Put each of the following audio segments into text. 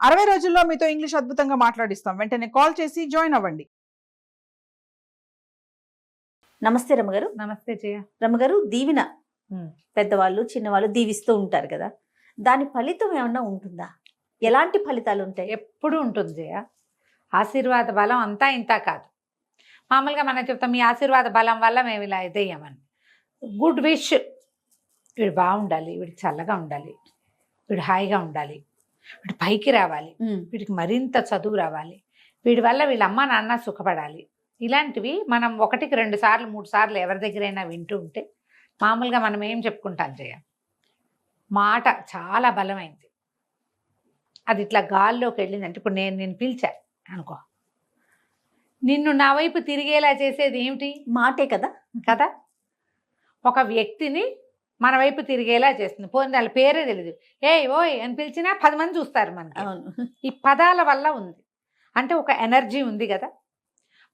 60 రోజుల్లో మీతో ఇంగ్లీష్ అద్భుతంగా మాట్లాడిస్తాం. వెంటనే కాల్ చేసి జాయిన్ అవ్వండి. నమస్తే రమ్మగారు. నమస్తే జయ. రమ్మగారు, దీవెన పెద్దవాళ్ళు చిన్నవాళ్ళు దీవిస్తూ ఉంటారు కదా, దాని ఫలితం ఏమన్నా ఉంటుందా? ఎలాంటి ఫలితాలు ఉంటాయి? ఎప్పుడు ఉంటుంది జయ. ఆశీర్వాద బలం అంతా ఇంత కాదు. మామూలుగా మనం చెప్తాం మీ ఆశీర్వాద బలం వల్ల మేము ఇలా ఇదేయమని. గుడ్ విష్, వీడు బాగుండాలి, వీడికి చల్లగా ఉండాలి, వీడు హాయిగా ఉండాలి, వీడు పైకి రావాలి, వీడికి మరింత చదువు రావాలి, వీడి వల్ల వీళ్ళ అమ్మ నాన్న సుఖపడాలి, ఇలాంటివి మనం 1కి 2 సార్లు 3 సార్లు ఎవరి దగ్గరైనా వింటూ ఉంటే మామూలుగా మనం ఏం చెప్పుకుంటాం జయ, మాట చాలా బలమైంది. అది ఇట్లా గాల్లోకి వెళ్ళిందంటే, ఇప్పుడు నేను పిలిచా అనుకో, నిన్ను నా వైపు తిరిగేలా చేసేది ఏమిటి? మాటే కదా. కదా, ఒక వ్యక్తిని మన వైపు తిరిగేలా చేస్తుంది. పోనీ వాళ్ళ పేరే తెలియదు, ఏయ్ ఓయ్ అని పిలిచినా 10 మంది చూస్తారు మనకి. ఈ పదాల వల్ల ఉంది. అంటే ఒక ఎనర్జీ ఉంది కదా.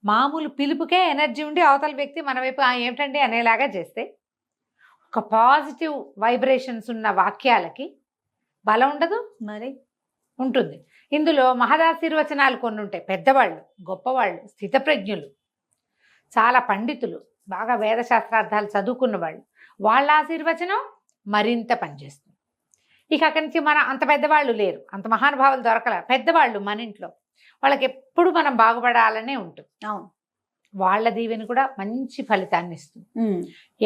మామూలు పిలుపుకే ఎనర్జీ ఉండి అవతల వ్యక్తి మన వైపు ఏమిటండి అనేలాగా చేస్తే, ఒక పాజిటివ్ వైబ్రేషన్స్ ఉన్న వాక్యాలకి బలం ఉండదు మరి? ఉంటుంది. ఇందులో మహదాశీర్వచనాలు కొన్ని ఉంటాయి. పెద్దవాళ్ళు, గొప్పవాళ్ళు, స్థితప్రజ్ఞులు, చాలా పండితులు, బాగా వేదశాస్త్రార్థాలు చదువుకున్న వాళ్ళు, వాళ్ళ ఆశీర్వచనం మరింత పనిచేస్తుంది. ఇక అక్కడి నుంచి మన అంత పెద్దవాళ్ళు లేరు, అంత మహానుభావులు దొరకల. పెద్దవాళ్ళు మన ఇంట్లో, వాళ్ళకి ఎప్పుడు మనం బాగుపడాలనే ఉంటుంది. అవును, వాళ్ళ వాళ్ళ దీవెన కూడా మంచి ఫలితాన్ని ఇస్తుంది.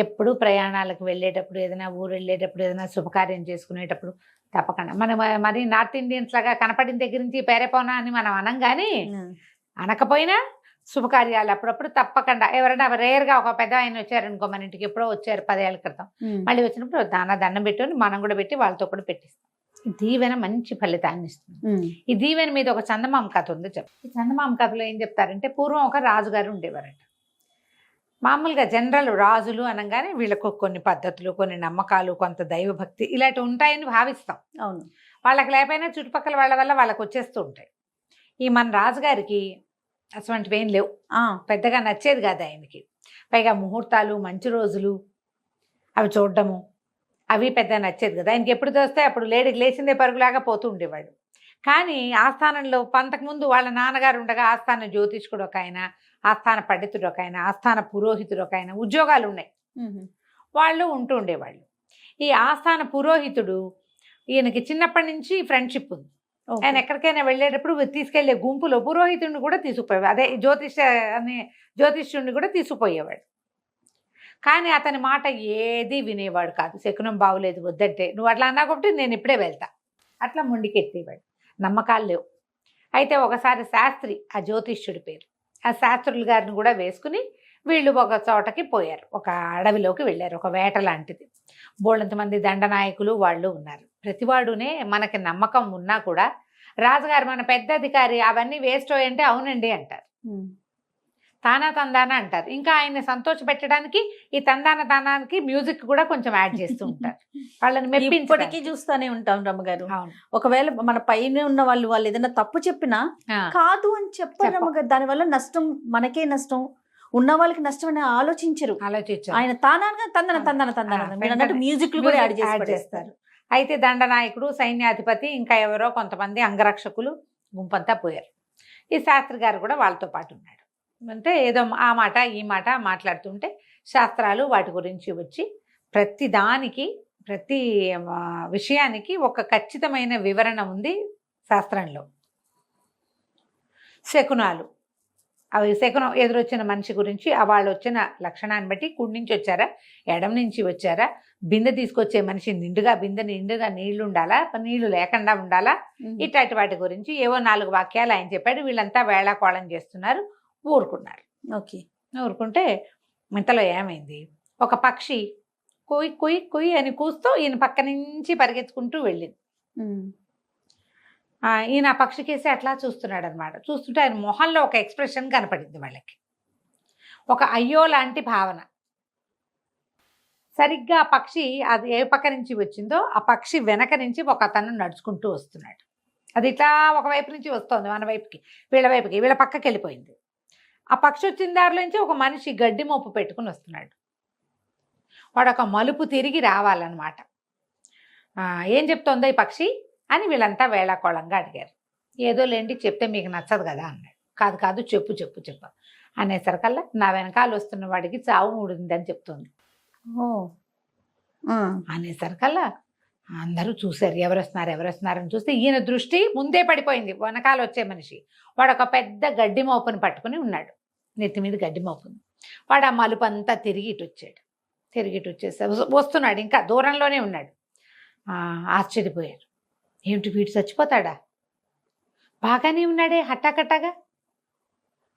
ఎప్పుడు ప్రయాణాలకు వెళ్ళేటప్పుడు, ఏదైనా ఊరు వెళ్ళేటప్పుడు, ఏదైనా శుభకార్యం చేసుకునేటప్పుడు తప్పకుండా మనం మరి నార్త్ ఇండియన్స్ లాగా కనపడిన దగ్గర నుంచి పేరేపోనా అని మనం అనం, కానీ అనకపోయినా శుభకార్యాలు అప్పుడప్పుడు తప్పకుండా ఎవరైనా రేర్గా ఒక పెద్ద ఆయన వచ్చారనుకో మన ఇంటికి, ఎప్పుడో వచ్చారు 10 ఏళ్ల క్రితం, మళ్ళీ వచ్చినప్పుడు దండం పెట్టుకొని మనం కూడా పెట్టి వాళ్ళతో కూడా పెట్టిస్తాం. ఈ దీవెన మంచి ఫలితాన్ని ఇస్తుంది. ఈ దీవెన మీద ఒక చందమామ కథ ఉంది చెప్పు. ఈ చందమామ కథలో ఏం చెప్తారంటే, పూర్వం ఒక రాజుగారు ఉండేవారట. మామూలుగా జనరల్ రాజులు అనగానే వీళ్ళకు కొన్ని పద్ధతులు, కొన్ని నమ్మకాలు, కొంత దైవభక్తి ఇలాంటివి ఉంటాయని భావిస్తాం. అవును, వాళ్ళకి లేకపోయినా చుట్టుపక్కల వాళ్ళ వల్ల వాళ్ళకి వచ్చేస్తూ ఉంటాయి. ఈ మన రాజుగారికి అటువంటివి ఏం లేవు, పెద్దగా నచ్చేది కాదు ఆయనకి. పైగా ముహూర్తాలు, మంచి రోజులు అవి చూడడము అవి పెద్దగా నచ్చేది కదా. ఆయనకి ఎప్పుడు తోస్తే అప్పుడు లేచిందే పరుగులాగా పోతూ ఉండేవాడు. కానీ ఆస్థానంలో అంతకుముందు వాళ్ళ నాన్నగారు ఉండగా ఆస్థాన జ్యోతిష్కుడు ఒక ఆయన, ఆస్థాన పండితుడు ఒక ఆయన, ఆస్థాన పురోహితుడు ఒక ఆయన, ఉద్యోగాలు ఉన్నాయి, వాళ్ళు ఉంటూ ఉండేవాళ్ళు. ఈ ఆస్థాన పురోహితుడు ఈయనకి చిన్నప్పటి నుంచి ఫ్రెండ్షిప్ ఉంది. ఆయన ఎక్కడికైనా వెళ్ళేటప్పుడు తీసుకెళ్లే గుంపులో పురోహితుడిని కూడా తీసుకుపోయేవాడు, అదే జ్యోతిష్యుడిని కూడా తీసుకుపోయేవాడు. కానీ అతని మాట ఏది వినేవాడు కాదు. శకునం బాగులేదు వద్దంటే, నువ్వు అట్లా అన్నా కాబట్టి నేను ఇప్పుడే వెళ్తా, అట్లా మొండికెత్తేవాడు. నమ్మకాలు లేవు. అయితే ఒకసారి శాస్త్రి, ఆ జ్యోతిష్యుడి పేరు, ఆ శాస్త్రుల గారిని కూడా వేసుకుని వీళ్ళు ఒక చోటకి పోయారు. ఒక అడవిలోకి వెళ్ళారు, ఒక వేట లాంటిది. బోళ్ళంతమంది దండనాయకులు వాళ్ళు ఉన్నారు. ప్రతివాడునే మనకి నమ్మకం ఉన్నా కూడా రాజుగారు మన పెద్ద అధికారి అవన్నీ వేస్ట్ అంటే అవునండి అంటారు, తానా తందానా అంటారు. ఇంకా ఆయన సంతోష పెట్టడానికి ఈ తందానానికి మ్యూజిక్ కూడా కొంచెం యాడ్ చేస్తూ ఉంటారు, వాళ్ళని మెప్పించడానికి. చూస్తూనే ఉంటాం రమ్మగారు. ఒకవేళ మన పైన ఉన్న వాళ్ళు ఏదైనా తప్పు చెప్పినా కాదు అని చెప్పారు రమ్మగారు. దానివల్ల నష్టం మనకే నష్టం, ఉన్న వాళ్ళకి నష్టం అని ఆలోచించరు. ఆయన తానాగా తందన మ్యూజిక్ కూడా యాడ్ చేస్తారు. అయితే దండనాయకుడు, సైన్యాధిపతి, ఇంకా ఎవరో కొంతమంది అంగరక్షకులు గుంపంతా పోయారు. ఈ శాస్త్రి గారు కూడా వాళ్ళతో పాటు ఉన్నాడు. అంటే ఏదో ఆ మాట ఈ మాట మాట్లాడుతుంటే శాస్త్రాలు వాటి గురించి వచ్చి ప్రతి దానికి, ప్రతి విషయానికి ఒక ఖచ్చితమైన వివరణ ఉంది శాస్త్రంలో. శకునాలు, అవి శకునం ఎదురొచ్చిన మనిషి గురించి, వాళ్ళు వచ్చిన లక్షణాన్ని బట్టి కుడి నుంచి వచ్చారా, ఎడం నుంచి వచ్చారా, బిందె తీసుకొచ్చే మనిషి నిండుగా నీళ్లు ఉండాలా, నీళ్లు లేకుండా ఉండాలా, ఇట్లాంటి వాటి గురించి ఏవో 4 వాక్యాలు ఆయన చెప్పాడు. వీళ్ళంతా వేళాకోళం చేస్తున్నారు, ఊరుకున్నారు. ఊరుకుంటే ఇంతలో ఏమైంది, ఒక పక్షి కుయ్ కుయ్ కుయ్ అని కూస్తూ ఈయన పక్క నుంచి పరిగెత్తుకుంటూ వెళ్ళింది. ఈయన ఆ పక్షికేసి అట్లా చూస్తున్నాడు అనమాట. చూస్తుంటే ఆయన మొహంలో ఒక ఎక్స్ప్రెషన్ కనపడింది వాళ్ళకి, ఒక అయ్యో లాంటి భావన. సరిగ్గా ఆ పక్షి అది ఏ పక్క నుంచి వచ్చిందో ఆ పక్షి వెనక నుంచి ఒక అతను నడుచుకుంటూ వస్తున్నాడు. అది ఇట్లా ఒకవైపు నుంచి వస్తుంది, మన వైపుకి, వీళ్ళ వైపుకి, వీళ్ళ పక్కకి వెళ్ళిపోయింది. ఆ పక్షి వచ్చిన దారిలోంచి ఒక మనిషి గడ్డి మోపు పెట్టుకుని వస్తున్నాడు. వాడు ఒక మలుపు తిరిగి రావాలన్నమాట. ఏం చెప్తోందో ఈ పక్షి అని వీళ్ళంతా వేళాకోళంగా అడిగారు. ఏదో లేండి చెప్తే మీకు నచ్చదు కదా అన్నాడు. కాదు కాదు చెప్పు చెప్పు చెప్పు అనేసరికల్లా నా వెనకాల వస్తున్న వాడికి చావు మూడిందని చెప్తుంది. ఓ అనేసరికల్లా అందరూ చూశారు, ఎవరు వస్తున్నారని చూస్తే ఈయన దృష్టి ముందే పడిపోయింది వెనకాల వచ్చే మనిషి. వాడు ఒక పెద్ద గడ్డి మోపుని పట్టుకుని ఉన్నాడు, నెత్తి మీద గడ్డి మోపుని. వాడు ఆ మలుపు అంతా తిరిగి ఇటు వచ్చేసి వస్తున్నాడు, ఇంకా దూరంలోనే ఉన్నాడు. ఆశ్చర్యపోయారు, ఏమిటి వీడు చచ్చిపోతాడా, బాగానే ఉన్నాడే హట్టాకట్టాగా,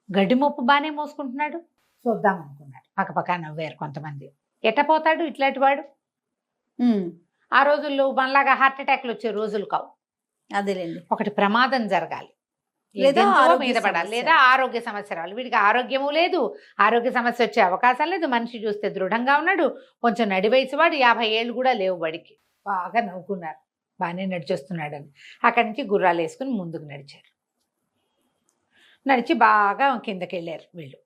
గడ్డి మోపు బాగానే మోసుకుంటున్నాడు, చూద్దాం అనుకున్నాడు. పక్కపక్క నవ్వారు కొంతమంది. ఎట్టపోతాడు ఇట్లాంటి వాడు, ఆ రోజుల్లో మనలాగా హార్ట్ అటాక్లు వచ్చే రోజులు కావు. అదేలేండి. ఒకటి ప్రమాదం జరగాలి, లేదా మీద పడాలి, లేదా ఆరోగ్య సమస్య రావాలి. వీడికి ఆరోగ్యము లేదు, ఆరోగ్య సమస్య వచ్చే అవకాశం లేదు. మనిషి చూస్తే దృఢంగా ఉన్నాడు, కొంచెం నడి వయసు వాడు, 50 ఏళ్ళు కూడా లేవు బడికి. బాగా నవ్వుకున్నారు, బాగానే నడిచొస్తున్నాడని. అక్కడి నుంచి గుర్రాలు వేసుకుని ముందుకు నడిచారు. నడిచి బాగా కిందకి వెళ్ళారు వీళ్ళు.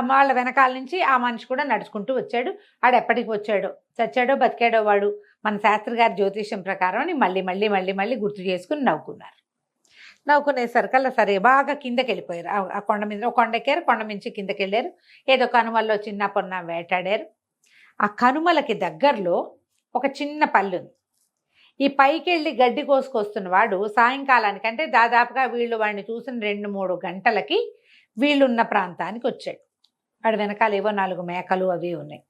వాళ్ళ వెనకాల నుంచి ఆ మనిషి కూడా నడుచుకుంటూ వచ్చాడు. ఆడు ఎప్పటికి వచ్చాడో, చచ్చాడో బతికాడో వాడు, మన శాస్త్రి గారి జ్యోతిష్యం ప్రకారం అని మళ్ళీ మళ్ళీ మళ్ళీ మళ్ళీ గుర్తు చేసుకుని నవ్వుకున్నారు. నవ్వుకునేసరికల్లా సరే బాగా కిందకి వెళ్ళిపోయారు. ఆ కొండ మీద ఒక కొండ ఎక్కారు, కొండ మించి కిందకి వెళ్ళారు. ఏదో కనుమల్లో చిన్న పొన్న వేటాడారు. ఆ కనుమలకి దగ్గరలో ఒక చిన్న పల్లి ఉంది. ఈ పైకి వెళ్ళి గడ్డి కోసుకొస్తున్న వాడు సాయంకాలానికి, అంటే దాదాపుగా వీళ్ళు వాడిని చూసిన 2-3 గంటలకి వీళ్ళున్న ప్రాంతానికి వచ్చాడు. వాడు వెనకాల ఏవో 4 మేకలు అవి ఉన్నాయి.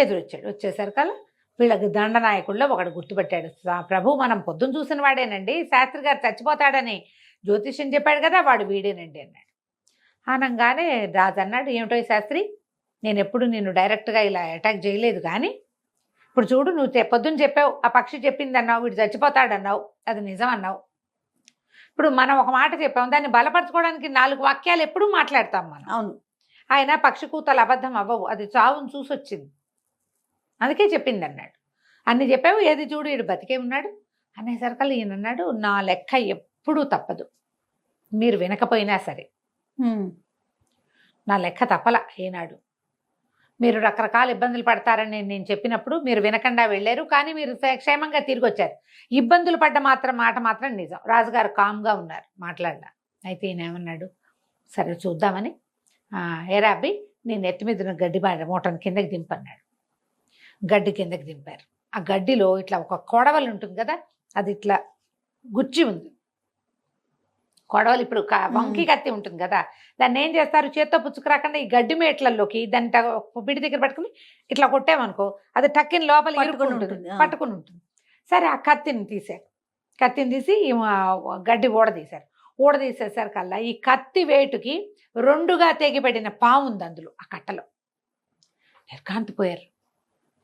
ఎదురొచ్చాడు. వచ్చేసరికల్లా వీళ్ళకి దండనాయకుల్లో ఒకడు గుర్తుపెట్టాడు. ప్రభు, మనం పొద్దున్న చూసిన వాడేనండి, శాస్త్రి గారు చచ్చిపోతాడని జ్యోతిష్యం చెప్పాడు కదా, వాడు వీడేనండి అన్నాడు. అనగానే రాజు అన్నాడు, ఏమిటో శాస్త్రి, నేను ఎప్పుడు నిన్ను డైరెక్ట్గా ఇలా అటాక్ చేయలేదు, కానీ ఇప్పుడు చూడు, నువ్వు పొద్దున్న చెప్పావు, ఆ పక్షి చెప్పింది అన్నావు, వీడు చచ్చిపోతాడన్నావు, అది నిజం అన్నావు. ఇప్పుడు మనం ఒక మాట చెప్పాము, దాన్ని బలపరచుకోవడానికి 4 వాక్యాలు ఎప్పుడూ మాట్లాడతాం మనం. అవును. ఆయన పక్షి కూతలు అబద్ధం అవ్వవు, అది చావును చూసొచ్చింది, అందుకే చెప్పింది అన్నాడు. అన్ని చెప్పావు, ఏది చూడు వీడు బతికే ఉన్నాడు అనేసరికల్లా ఈయన అన్నాడు, నా లెక్క ఎప్పుడూ తప్పదు, మీరు వినకపోయినా సరే నా లెక్క తప్పల ఏనాడు. మీరు రకరకాల ఇబ్బందులు పడతారని నేను చెప్పినప్పుడు మీరు వినకుండా వెళ్ళారు, కానీ మీరు క్షేమంగా తిరిగి వచ్చారు. ఇబ్బందులు పడ్డ మాట మాత్రం నిజం. రాజుగారు కామ్గా ఉన్నారు, మాట్లాడలా. అయితే ఈయన ఏమన్నాడు, సరే చూద్దామని, ఏరా అబ్బి నేను నెత్తి మీద గడ్డి మూటను కిందకి దింపన్నాడు. గడ్డి కిందకి దింపారు. ఆ గడ్డిలో ఇట్లా ఒక కొడవలి ఉంటుంది కదా, అది ఇట్లా గుచ్చి ఉంది. కొడవలు ఇప్పుడు వంకి కత్తి ఉంటుంది కదా, దాన్ని ఏం చేస్తారు, చేత్తో పుచ్చుకురాకుండా ఈ గడ్డి మేట్లలోకి దాన్ని పిడి దగ్గర పట్టుకుని ఇట్లా కొట్టామనుకో, అది టక్కిన లోపల పట్టుకుని ఉంటుంది. సరే ఆ కత్తిని తీసి గడ్డి ఊడదీసేసరికల్లా ఈ కత్తి వేటుకి 2గా తెగిపడిన పాము ఉంది అందులో, ఆ కట్టలో. నిర్ఘాంతిపోయారు.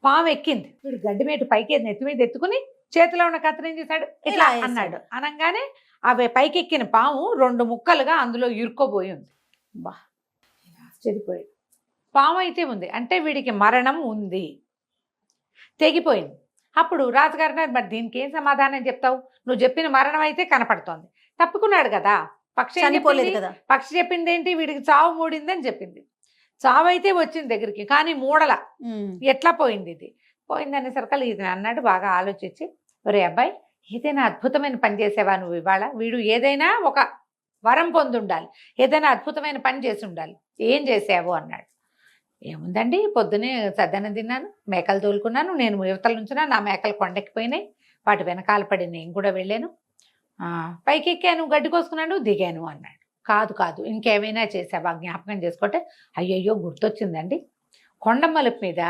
పాము ఎక్కింది. వీడు గడ్డి మేటు పైకి నెత్తి మీద ఎత్తుకుని చేతిలో ఉన్న కత్తిని ఏం చేశాడు, ఇట్లా అన్నాడు. అనగానే అవి పైకెక్కిన పాము 2 ముక్కలుగా అందులో ఇరుక్కోబోయి ఉంది. బా, ఆశ్చర్యపోయాడు. పాము అయితే ఉంది అంటే వీడికి మరణం ఉంది, తెగిపోయింది. అప్పుడు రాజుగారు, మరి దీనికి ఏం సమాధానం చెప్తావు, నువ్వు చెప్పిన మరణం అయితే కనపడుతోంది, తప్పుకున్నాడు కదా, పక్షి చనిపోలేదు కదా, పక్షి చెప్పింది ఏంటి, వీడికి చావు మూడిందని చెప్పింది. చావు అయితే వచ్చింది దగ్గరికి, కానీ మూడల ఎట్లా పోయింది, ఇది పోయింది అనేసరికల్లా ఇది అన్నాడు. బాగా ఆలోచించి, ఒరే అబ్బాయి, ఏదైనా అద్భుతమైన పని చేసావా నువ్వు ఇవాళ, వీడు ఏదైనా ఒక వరం పొంది ఉండాలి, ఏదైనా అద్భుతమైన పని చేసి ఉండాలి, ఏం చేసావు అన్నాడు. ఏముందండి, పొద్దునే సద్దనం తిన్నాను, మేకలు తోలుకున్నాను, నేను యువతల నుంచున్నా, నా మేకలు కొండెక్కిపోయినాయి, వాటి వెనకాల పడి నేను కూడా వెళ్ళాను, పైకి ఎక్కాను, గడ్డి కోసుకున్నాను, దిగాను అన్నాడు. కాదు ఇంకేమైనా చేసావా జ్ఞాపకం చేసుకుంటే, అయ్యయ్యో గుర్తొచ్చిందండి, కొండ మలుపు మీద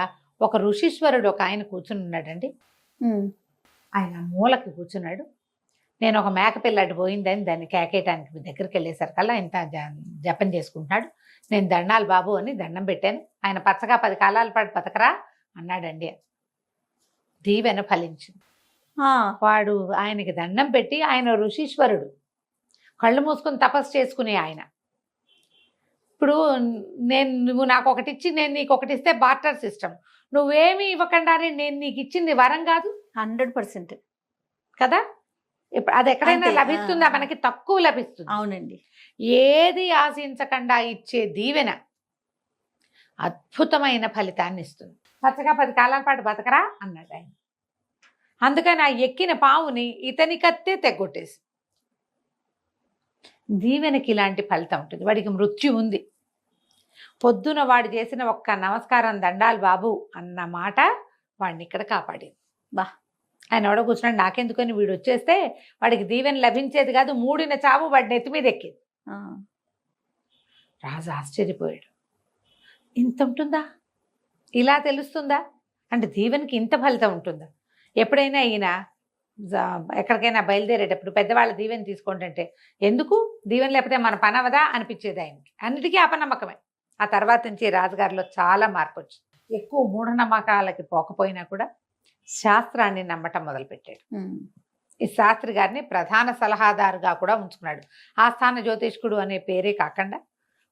ఒక ఋషీశ్వరుడు ఒక ఆయన కూర్చుని ఉన్నాడండి, ఆయన మూలకి కూర్చున్నాడు. నేను ఒక మేకపిల్లటి పోయిందని దాన్ని కేకేయటానికి మీ దగ్గరికి వెళ్ళేసరికల్లా ఇంత జపం చేసుకుంటున్నాడు. నేను దండాలు బాబు అని దండం పెట్టాను. ఆయన పచ్చగా 10 కాలాల పాటు బతకరా అన్నాడండి. దీవెన ఫలించింది. వాడు ఆయనకి దండం పెట్టి, ఆయన ఋషీశ్వరుడు, కళ్ళు మూసుకొని తపస్సు చేసుకునే ఆయన. ఇప్పుడు నువ్వు నాకు ఒకటి ఇచ్చి నేను నీకు ఒకటి ఇస్తే బార్టర్ సిస్టమ్, నువ్వేమీ ఇవ్వకుండానే నేను నీకు ఇచ్చింది వరం కాదు, 100% కదా. ఇప్పుడు అది ఎక్కడైనా లభిస్తుందా, మనకి తక్కువ లభిస్తుంది. అవునండి. ఏది ఆశించకుండా ఇచ్చే దీవెన అద్భుతమైన ఫలితాన్ని ఇస్తుంది. పచ్చగా 10 కాలాల పాటు బతకరా అన్నాడు ఆయన. అందుకని ఆ ఎక్కిన పావుని ఇతని కత్తే తెగొట్టేసి దీవెనకి ఇలాంటి ఫలితం ఉంటుంది. వాడికి మృత్యు ఉంది, పొద్దున వాడు చేసిన ఒక్క నమస్కారం దండాలు బాబు అన్న మాట వాడిని ఇక్కడ కాపాడింది. బా, ఆయన ఎవడో కూర్చున్నాడు, నాకెందుకని వీడు వచ్చేస్తే వాడికి దీవెన లభించేది కాదు, మూడిన చావు వాడి నెత్తి మీద ఎక్కింది. రాజు ఆశ్చర్యపోయాడు, ఇంత ఉంటుందా, ఇలా తెలుస్తుందా, అంటే దీవెనకి ఇంత ఫలితం ఉంటుందా. ఎప్పుడైనా ఈయన ఎక్కడికైనా బయలుదేరేటప్పుడు పెద్దవాళ్ళ దీవెన తీసుకోండి అంటే, ఎందుకు దీవెన లేకపోతే మన పని అవదా అనిపించేది ఆయనకి. అన్నిటికీ అపనమ్మకమే. ఆ తర్వాత నుంచి రాజుగారిలో చాలా మార్పు వచ్చింది. ఎక్కువ మూఢనమ్మకాలకి పోకపోయినా కూడా శాస్త్రాన్ని నమ్మటం మొదలుపెట్టాడు. ఈ శాస్త్రి గారిని ప్రధాన సలహాదారుగా కూడా ఉంచుకున్నాడు. ఆస్థాన జ్యోతిష్కుడు అనే పేరే కాకుండా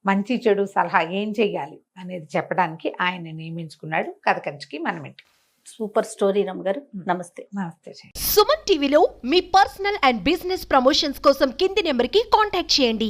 మంచి చెడు సలహా ఏం చెయ్యాలి అనేది చెప్పడానికి ఆయన నియమించుకున్నాడు. కథ కంచికి మనమింటి. సూపర్ స్టోరీ రమ్మగారు. నమస్తే. నమస్తే. సుమన్ టీవీలో మీ పర్సనల్ అండ్ బిజినెస్ ప్రమోషన్స్ కోసం కింది నెంబర్కి కాంటాక్ట్ చేయండి.